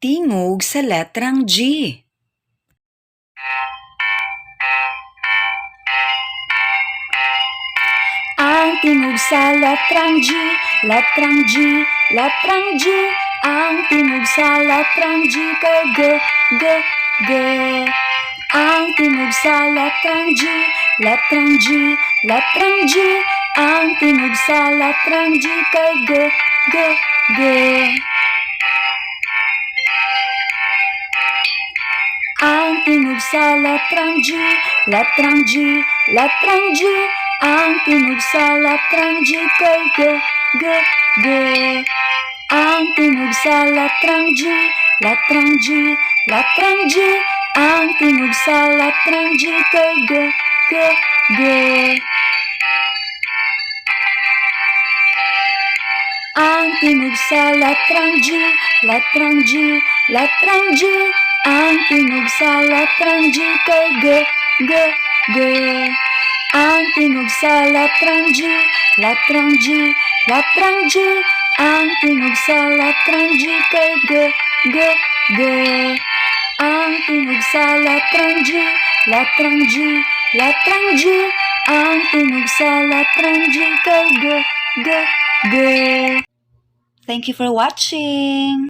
tingog sa letrang G. Ang tingog sa letrang G, letrang G, letrang G. Ang tingog sa letrang G kay G, G, G. Ang tingog sa letrang G, letrang G, letrang G. Ang tingog sa letrang G kay G, G, G. Ang tingog sa letrang G, letrang G, letrang G. Ang tingog sa letrang G kay G, G, G. Ang tingog sa letrang G, letrang G, letrang G. Ang tingog sa letrang G kay G, G, G. Ang tingog sa letrang G, letrang G, letrang G. Ang tingog sa letrang G kay G, G, G. Ang tingog sa letrang G, letrang G, letrang G. Ang tingog sa letrang G kay G, G, G. Ang tingog sa letrang G, letrang G, letrang G. Ang tingog sa letrang G kay G, G, G. Thank you for watching.